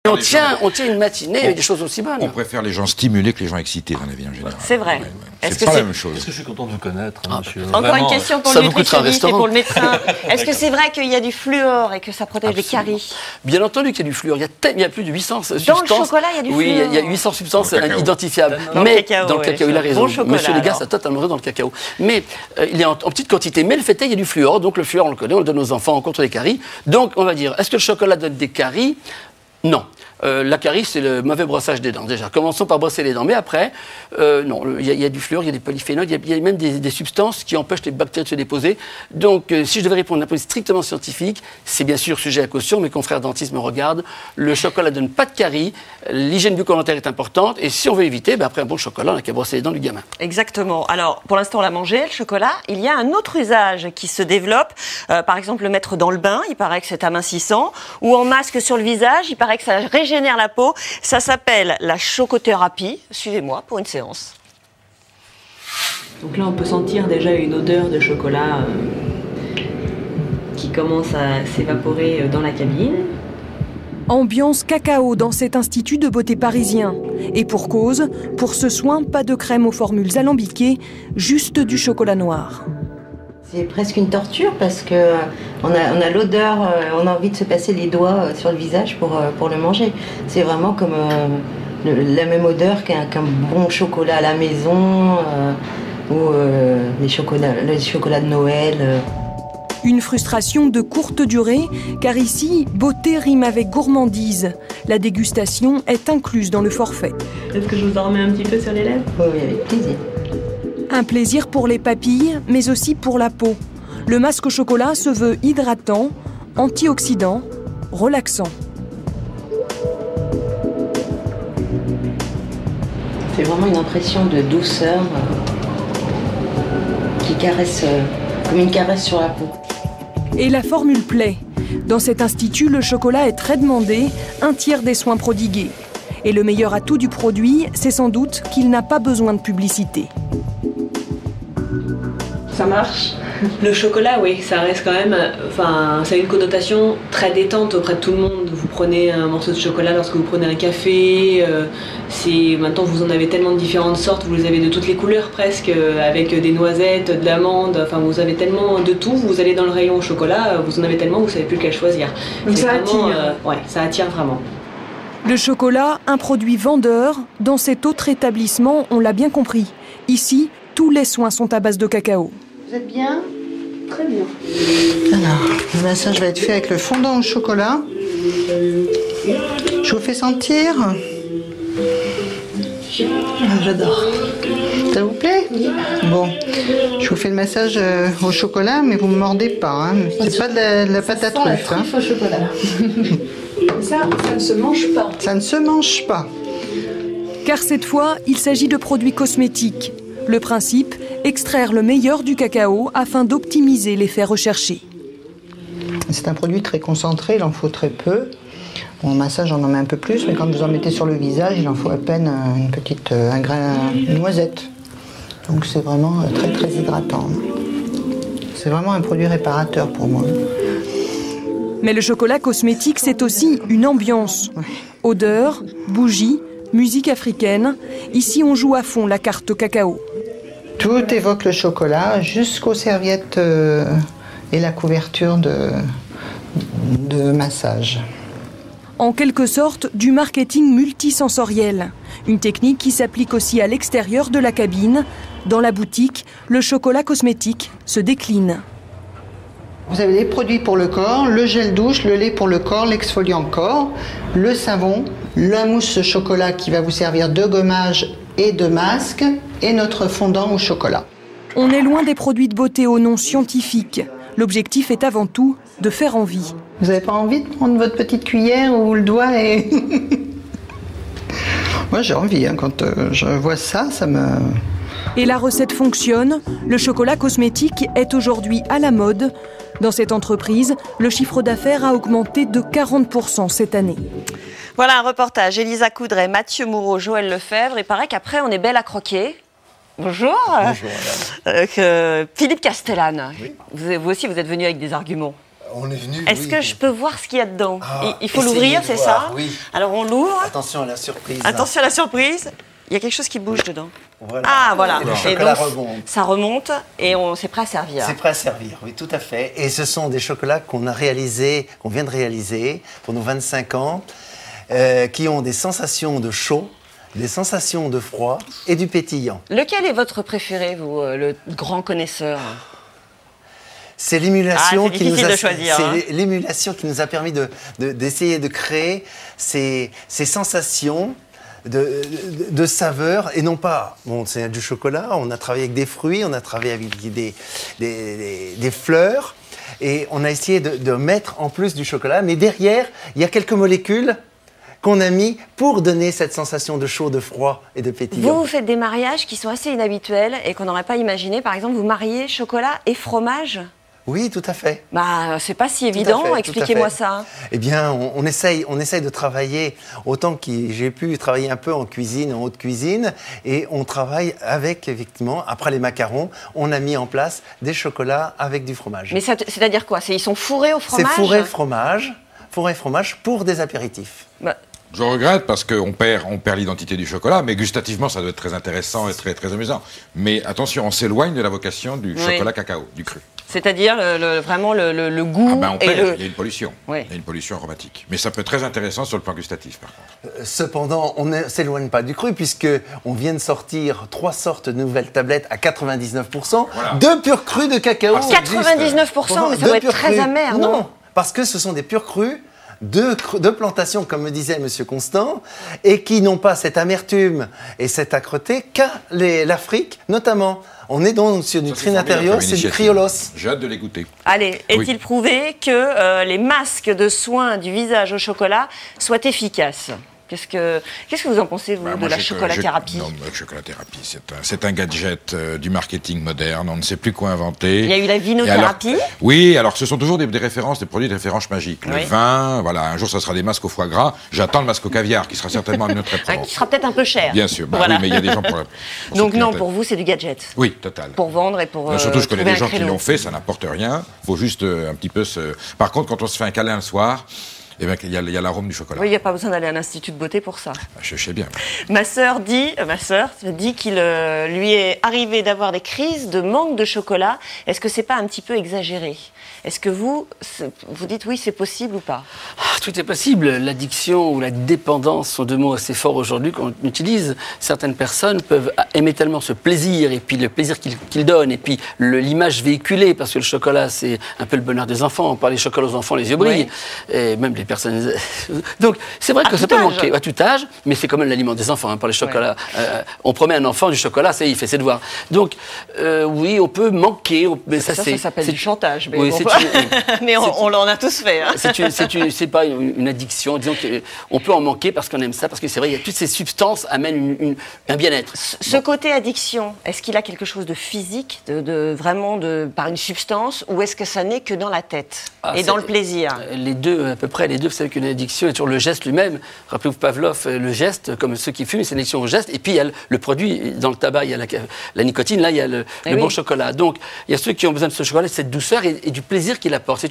On tient une matinée avec des choses aussi bonnes. On préfère les gens stimulés que les gens excités dans la vie en général. C'est vrai. C'est pas la même chose. Est-ce que je suis content de vous connaître, monsieur? Encore une question pour le nutritionniste et pour le médecin. Est-ce que c'est vrai qu'il y a du fluor et que ça protège les caries? Bien entendu qu'il y a du fluor. Il y a plus de 800 substances. Dans le chocolat, il y a du fluor? Oui, il y a 800 substances identifiables. Mais dans le cacao, il a raison. Bon Monsieur Légas a totalement raison dans le cacao. Mais il est en petite quantité. Mais le fait est, il y a du fluor. Donc le fluor, on le connaît, on le donne aux enfants contre les caries. Donc on va dire, est-ce que le chocolat donne des caries? Non. La carie, c'est le mauvais brossage des dents, déjà. Commençons par brosser les dents. Mais après, non, il y a du fluor, il y a des polyphénols, il y a même des substances qui empêchent les bactéries de se déposer. Donc, si je devais répondre d'un point de vue strictement scientifique, c'est bien sûr sujet à caution. Mes confrères dentistes me regardent. Le chocolat ne donne pas de carie. L'hygiène bucco-dentaire est importante. Et si on veut éviter, après un bon chocolat, on n'a qu'à brosser les dents du gamin. Exactement. Alors, pour l'instant, on l'a mangé, le chocolat. Il y a un autre usage qui se développe. Par exemple, le mettre dans le bain, il paraît que c'est amincissant. Ou en masque sur le visage, il paraît que ça régénère la peau. Ça s'appelle la chocothérapie. Suivez-moi pour une séance. Donc là, on peut sentir déjà une odeur de chocolat qui commence à s'évaporer dans la cabine. Ambiance cacao dans cet institut de beauté parisien. Et pour cause, pour ce soin, pas de crème aux formules alambiquées, juste du chocolat noir. C'est presque une torture parce que on a l'odeur, on a envie de se passer les doigts sur le visage pour le manger. C'est vraiment comme la même odeur qu'un bon chocolat à la maison ou les chocolats de Noël. Une frustration de courte durée, car ici, beauté rime avec gourmandise. La dégustation est incluse dans le forfait. Est-ce que je vous en remets un petit peu sur les lèvres? Oui, avec plaisir. Un plaisir pour les papilles, mais aussi pour la peau. Le masque au chocolat se veut hydratant, antioxydant, relaxant. C'est vraiment une impression de douceur qui caresse, comme une caresse sur la peau. Et la formule plaît. Dans cet institut, le chocolat est très demandé, un tiers des soins prodigués. Et le meilleur atout du produit, c'est sans doute qu'il n'a pas besoin de publicité. Ça marche. Le chocolat, oui, ça reste quand même... ça a une connotation très détente auprès de tout le monde. Vous prenez un morceau de chocolat lorsque vous prenez un café. Maintenant, vous en avez tellement de différentes sortes. Vous les avez de toutes les couleurs presque, avec des noisettes, de l'amande. Enfin, vous avez tellement de tout. Vous allez dans le rayon au chocolat, vous en avez tellement, vous ne savez plus lequel choisir. Donc ça attire. Ouais, ça attire vraiment. Le chocolat, un produit vendeur. Dans cet autre établissement, on l'a bien compris. Ici, tous les soins sont à base de cacao. Vous êtes bien? Très bien. Alors, le massage va être fait avec le fondant au chocolat. Je vous fais sentir. J'adore. Ça vous plaît? Bon, je vous fais le massage au chocolat, mais vous ne mordez pas. Hein. C'est pas de la pâte à truffe. Hein. Au chocolat. Ça ne se mange pas. Ça ne se mange pas. Car cette fois, il s'agit de produits cosmétiques. Le principe, extraire le meilleur du cacao afin d'optimiser l'effet recherché. C'est un produit très concentré, il en faut très peu. Bon, au massage, on en met un peu plus, mais quand vous en mettez sur le visage, il en faut à peine un grain de noisette. Donc c'est vraiment très très hydratant. C'est vraiment un produit réparateur pour moi. Mais le chocolat cosmétique, c'est aussi une ambiance. Odeur, bougies, musique africaine. Ici, on joue à fond la carte cacao. Tout évoque le chocolat, jusqu'aux serviettes et la couverture de massage. En quelque sorte, du marketing multisensoriel. Une technique qui s'applique aussi à l'extérieur de la cabine. Dans la boutique, le chocolat cosmétique se décline. Vous avez les produits pour le corps, le gel douche, le lait pour le corps, l'exfoliant corps, le savon, la mousse chocolat qui va vous servir de gommage et de masque, et notre fondant au chocolat. On est loin des produits de beauté au nom scientifique. L'objectif est avant tout de faire envie. Vous n'avez pas envie de prendre votre petite cuillère ou le doigt et... Moi j'ai envie, hein, quand je vois ça, ça me... Et la recette fonctionne. Le chocolat cosmétique est aujourd'hui à la mode. Dans cette entreprise, le chiffre d'affaires a augmenté de 40% cette année. Voilà un reportage. Elisa Coudray, Mathieu Moureau, Joël Lefebvre. Il paraît qu'après, on est belle à croquer. Bonjour. Bonjour, madame. Philippe Castellane. Oui. Vous aussi, vous êtes venu avec des arguments. On est venu. Est-ce que je peux voir ce qu'il y a dedans? Il faut essayez l'ouvrir, de c'est voir, ça? oui. Alors on l'ouvre. Attention à la surprise. Attention à la surprise. Il y a quelque chose qui bouge dedans. Voilà. Ah, voilà. Et le Et chocolat donc, remonte. ça remonte et c'est prêt à servir. C'est prêt à servir, oui, tout à fait. Et ce sont des chocolats qu'on vient de réaliser pour nos 25 ans, qui ont des sensations de chaud, des sensations de froid et du pétillant. Lequel est votre préféré, vous, le grand connaisseur? C'est l'émulation c'est difficile de choisir, hein. l'émulation qui nous a permis d'essayer de créer ces sensations de saveur, et non pas, bon, c'est du chocolat, on a travaillé avec des fruits, on a travaillé avec des fleurs, et on a essayé de mettre en plus du chocolat, mais derrière, il y a quelques molécules qu'on a mis pour donner cette sensation de chaud, de froid et de pétillant. Vous faites des mariages qui sont assez inhabituels et qu'on n'aurait pas imaginé. Par exemple, vous mariez chocolat et fromage? Oui, tout à fait. Bah, c'est pas si évident. Expliquez-moi ça. Eh bien, on essaye de travailler autant que j'ai pu travailler un peu en cuisine, en haute cuisine, et on travaille avec, effectivement, après les macarons, on a mis en place des chocolats avec du fromage. Mais c'est-à-dire quoi? Ils sont fourrés au fromage? C'est fourré fromage pour des apéritifs. Bah. Je regrette parce qu'on perd l'identité du chocolat, mais gustativement, ça doit être très intéressant et très, très amusant. Mais attention, on s'éloigne de la vocation du chocolat cacao, du cru. C'est-à-dire vraiment le goût. Ah ben on perd, il y a une pollution. Oui. Il y a une pollution aromatique. Mais ça peut être très intéressant sur le plan gustatif, par contre. Cependant, on ne s'éloigne pas du cru, puisqu'on vient de sortir 3 sortes de nouvelles tablettes à 99%, voilà. De pur cru de cacao. 99%, mais ça doit être très amer, non? Parce que ce sont des purs crus de plantations, comme me disait M. Constant, et qui n'ont pas cette amertume et cette âcreté qu'à l'Afrique, notamment. On est donc sur du Trinaterio, c'est du Criolos. J'ai hâte de les goûter. Allez, est-il prouvé que les masques de soins du visage au chocolat soient efficaces? Qu'est-ce que vous en pensez, vous, de la chocolathérapie? Non, la chocolathérapie, c'est un gadget du marketing moderne. On ne sait plus quoi inventer. Il y a eu la vinothérapie. Oui, alors ce sont toujours des références, des produits de référence magiques. Le vin, voilà, un jour ça sera des masques au foie gras. J'attends le masque au caviar, qui sera certainement une autre épreuve. Qui sera peut-être un peu cher. Bien sûr, oui, mais il y a des gens pour donc non, pour vous, c'est du gadget. Oui, total. Pour vendre et pour surtout, je connais des gens qui l'ont fait, ça n'apporte rien. Il faut juste un petit peu se... Par contre, quand on se fait un câlin le soir... Eh bien, il y a l'arôme du chocolat. Oui, il n'y a pas besoin d'aller à l'Institut de beauté pour ça. Je sais bien. Ma sœur dit qu'il lui est arrivé d'avoir des crises de manque de chocolat. Est-ce que c'est pas un petit peu exagéré? Est-ce que vous dites oui, c'est possible ou pas? Tout est possible. L'addiction ou la dépendance sont deux mots assez forts aujourd'hui qu'on utilise. Certaines personnes peuvent aimer tellement ce plaisir, et puis le plaisir qu'il donne, et puis l'image véhiculée, parce que le chocolat, c'est un peu le bonheur des enfants. On parle des chocolats aux enfants, les yeux brillent. Oui. Et même les personnes... Donc, c'est vrai que ça peut manquer à tout âge, mais c'est quand même l'aliment des enfants, par les chocolats. Ouais. On promet à un enfant du chocolat, ça y est, il fait ses devoirs. Donc, oui, on peut manquer. Mais ça s'appelle du chantage. Mais, oui, bon, mais on l'en a tous fait. Hein. C'est pas une addiction. Disons qu'on peut en manquer parce qu'on aime ça, parce que c'est vrai, il y a toutes ces substances amènent un bien-être. Ce côté addiction, est-ce qu'il a quelque chose de physique, vraiment par une substance, ou est-ce que ça n'est que dans la tête et dans le plaisir? Les deux, à peu près. Les deux, vous savez qu'une addiction est toujours le geste lui-même. Rappelez-vous Pavlov, le geste, comme ceux qui fument, c'est une addiction au geste. Et puis il y a le produit, dans le tabac, il y a la nicotine, là il y a le bon chocolat. Donc il y a ceux qui ont besoin de ce chocolat, cette douceur et du plaisir qu'il apporte.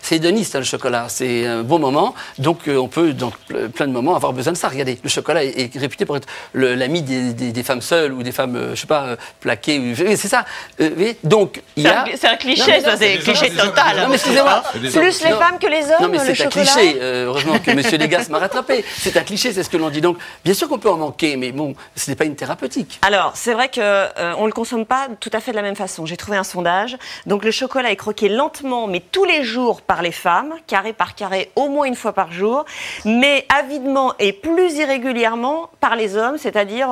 C'est hédoniste, le chocolat. C'est un bon moment. Donc on peut, dans plein de moments, avoir besoin de ça. Regardez, le chocolat est réputé pour être l'ami des femmes seules ou des femmes, je sais pas, plaquées. C'est ça. Donc il y a... C'est un cliché, ça, c'est un cliché total. Non, mais excusez-moi. Plus les femmes que les hommes, non, mais le chocolat. C'est un cliché. Heureusement que M. Degas m'a rattrapé. C'est un cliché, c'est ce que l'on dit. Donc, bien sûr qu'on peut en manquer, mais bon, ce n'est pas une thérapeutique. Alors, c'est vrai qu'on ne le consomme pas tout à fait de la même façon. J'ai trouvé un sondage. Donc, le chocolat est croqué lentement, mais tous les jours par les femmes, carré par carré, au moins une fois par jour, mais avidement et plus irrégulièrement par les hommes, c'est-à-dire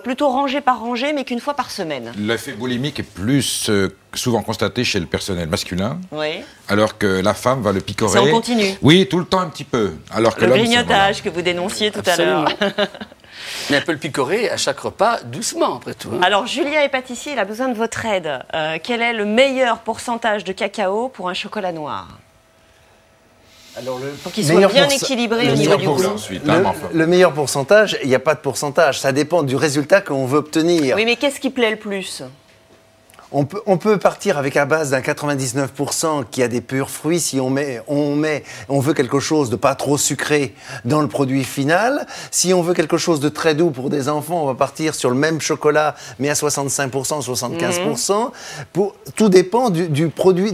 plutôt rangé par rangée, mais qu'une fois par semaine. L'effet boulimique est plus souvent constaté chez le personnel masculin, oui. Alors que la femme va le picorer. Ça en continue. Oui, tout le temps un petit peu. Alors que le grignotage que vous dénonciez tout à l'heure. Mais elle peut le picorer à chaque repas, doucement, après tout. Hein. Alors, Julien est pâtissier, il a besoin de votre aide. Quel est le meilleur pourcentage de cacao pour un chocolat noir? Alors, pour qu'il soit bien équilibré au niveau du goût. Le meilleur pourcentage, il n'y a pas de pourcentage. Ça dépend du résultat qu'on veut obtenir. Oui, mais qu'est-ce qui plaît le plus? On peut partir avec à base d'un 99% qui a des purs fruits si on veut quelque chose de pas trop sucré dans le produit final. Si on veut quelque chose de très doux pour des enfants, on va partir sur le même chocolat mais à 65%, 75%. Tout dépend du produit,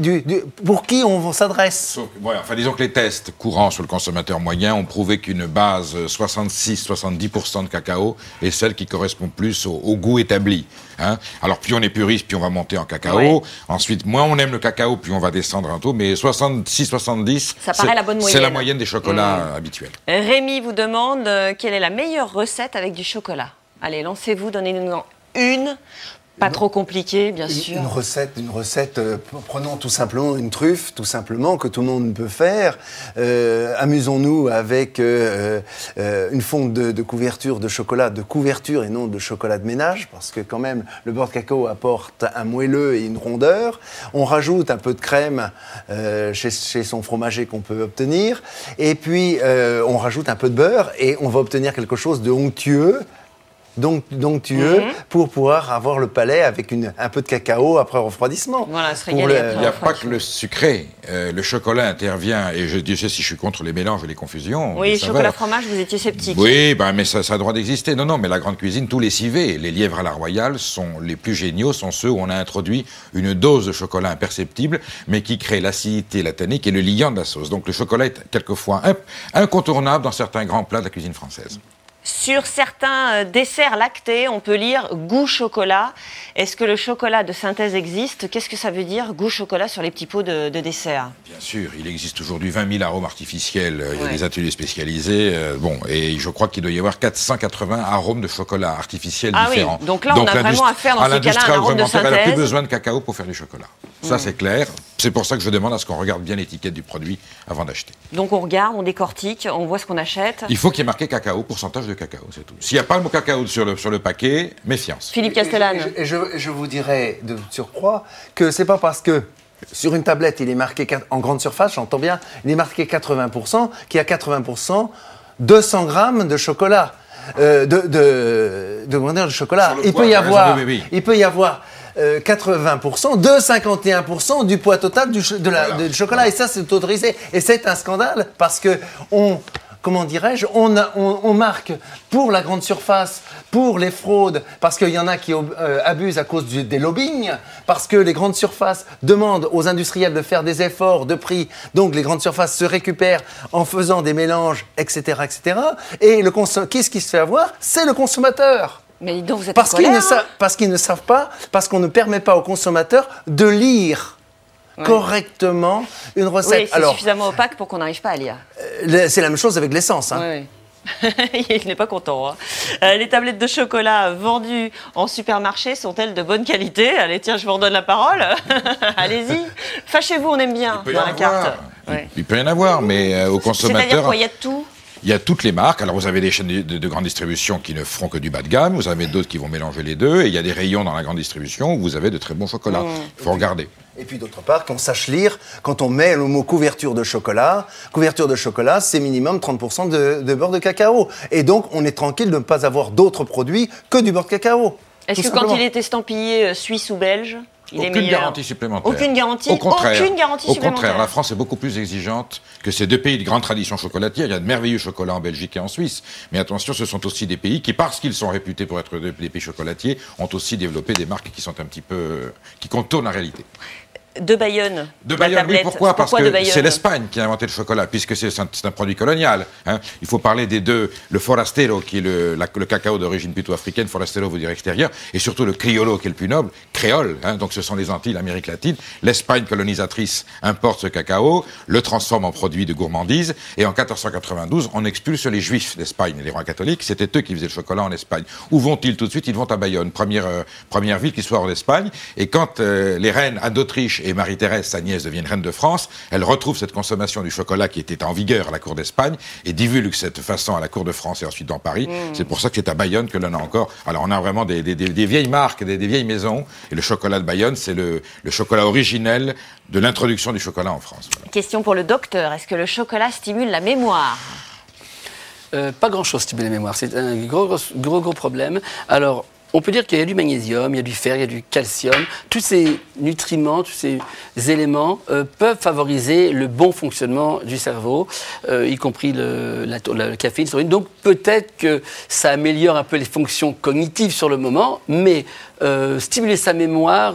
pour qui on s'adresse. Ouais, enfin, disons que les tests courants sur le consommateur moyen ont prouvé qu'une base 66-70% de cacao est celle qui correspond plus au goût établi. Hein. Alors, plus on est puriste, plus on va monter en cacao. Ouais. Ensuite, moins on aime le cacao, plus on va descendre un taux. Mais 66-70, ça paraît la bonne moyenne. C'est la moyenne des chocolats habituels. Rémi vous demande quelle est la meilleure recette avec du chocolat. Allez, lancez-vous, donnez-nous une. Pas trop compliqué, bien sûr. Une recette, prenons tout simplement une truffe, tout simplement, que tout le monde peut faire. Amusons-nous avec une fonte de couverture de chocolat, de couverture et non de chocolat de ménage, parce que quand même, le beurre de cacao apporte un moelleux et une rondeur. On rajoute un peu de crème chez son fromager qu'on peut obtenir. Et puis, on rajoute un peu de beurre et on va obtenir quelque chose de onctueux. Pour pouvoir avoir le palais avec un peu de cacao après refroidissement. Voilà, se régaler après. Il n'y a pas que le sucré. Le chocolat intervient, et je sais si je suis contre les mélanges et les confusions. Oui, chocolat-fromage, vous étiez sceptique. Oui, mais ça a le droit d'exister. Non, mais la grande cuisine, tous les civets, les lièvres à la royale, sont les plus géniaux, sont ceux où on a introduit une dose de chocolat imperceptible, mais qui crée l'acidité, la tannique et le liant de la sauce. Donc le chocolat est quelquefois incontournable dans certains grands plats de la cuisine française. Sur certains desserts lactés, on peut lire goût chocolat. Est-ce que le chocolat de synthèse existe? Qu'est-ce que ça veut dire, goût chocolat, sur les petits pots de dessert? Bien sûr, il existe aujourd'hui 20 000 arômes artificiels. Il y a des ateliers spécialisés. Et je crois qu'il doit y avoir 480 arômes de chocolat artificiels différents. Oui. Donc là, on a vraiment affaire dans ce cas-là à un arôme de synthèse. Elle n'a plus besoin de cacao pour faire du chocolat. Ça, c'est clair. C'est pour ça que je demande à ce qu'on regarde bien l'étiquette du produit avant d'acheter. Donc on regarde, on décortique, on voit ce qu'on achète. Il faut qu'il y ait marqué cacao, pourcentage de cacao, c'est tout. S'il n'y a pas le mot cacao sur le paquet, méfiance. Philippe Castellane. Et je vous dirais de surcroît que c'est pas parce que sur une tablette il est marqué en grande surface, j'entends bien, il est marqué 80%, qu'il y a 80% 200 grammes de chocolat. De chocolat. Il peut y avoir 80% de 51% du poids total du chocolat. Et ça, c'est autorisé. Et c'est un scandale parce que on marque pour la grande surface, pour les fraudes, parce qu'il y en a qui abusent à cause des lobbying, parce que les grandes surfaces demandent aux industriels de faire des efforts de prix, donc les grandes surfaces se récupèrent en faisant des mélanges, etc., etc. Et qu'est-ce qui se fait avoir? C'est le consommateur. Mais donc vous êtes parce qu'ils ne savent pas, parce qu'on ne permet pas aux consommateurs de lire correctement une recette. Oui, c'est suffisamment opaque pour qu'on n'arrive pas à lire. C'est la même chose avec l'essence. Hein. Oui. Il n'est pas content. Hein. Les tablettes de chocolat vendues en supermarché sont-elles de bonne qualité? Allez, tiens, je vous redonne la parole. Allez-y. Fâchez-vous, on aime bien dans la carte. Il peut y en avoir, mais aux consommateurs... C'est-à-dire quoi, il y a de tout? Il y a toutes les marques. Alors, vous avez des chaînes de grande distribution qui ne feront que du bas de gamme. Vous avez d'autres qui vont mélanger les deux. Et il y a des rayons dans la grande distribution où vous avez de très bons chocolats. Il faut regarder. Et puis, d'autre part, qu'on sache lire, quand on met le mot couverture de chocolat, c'est minimum 30% de beurre de cacao. Et donc, on est tranquille de ne pas avoir d'autres produits que du beurre de cacao. Est-ce que quand il est estampillé suisse ou belge, aucune garantie supplémentaire. Aucune garantie. Au contraire, supplémentaire. Au contraire, la France est beaucoup plus exigeante que ces deux pays de grande tradition chocolatière. Il y a de merveilleux chocolats en Belgique et en Suisse. Mais attention, ce sont aussi des pays qui, parce qu'ils sont réputés pour être des pays chocolatiers, ont aussi développé des marques qui sont un petit peu... qui contournent la réalité. De Bayonne. De Bayonne, oui, pourquoi? Parce que c'est l'Espagne qui a inventé le chocolat, puisque c'est un produit colonial. Hein. Il faut parler des deux, le forastero, qui est le cacao d'origine plutôt africaine, forastero veut dire extérieur, et surtout le criollo, qui est le plus noble, créole, hein, donc ce sont les Antilles, l'Amérique latine. L'Espagne colonisatrice importe ce cacao, le transforme en produit de gourmandise, et en 1492, on expulse les Juifs d'Espagne, les rois catholiques, c'était eux qui faisaient le chocolat en Espagne. Où vont-ils tout de suite? Ils vont à Bayonne, première ville qui soit en Espagne, et quand les reines Anne d'Autriche et Marie-Thérèse, sa nièce, deviennent reine de France, elle retrouve cette consommation du chocolat qui était en vigueur à la cour d'Espagne et divulgue cette façon à la cour de France et ensuite dans Paris. C'est pour ça que c'est à Bayonne que l'on a encore... Alors on a vraiment des vieilles marques, des vieilles maisons, et le chocolat de Bayonne, c'est le chocolat originel de l'introduction du chocolat en France. Voilà. Question pour le docteur, est-ce que le chocolat stimule la mémoire? Pas grand-chose stimule la mémoire, c'est un gros problème. Alors, on peut dire qu'il y a du magnésium, il y a du fer, il y a du calcium. Tous ces nutriments, tous ces éléments peuvent favoriser le bon fonctionnement du cerveau, y compris le caféine, taurine. Donc peut-être que ça améliore un peu les fonctions cognitives sur le moment, mais stimuler sa mémoire,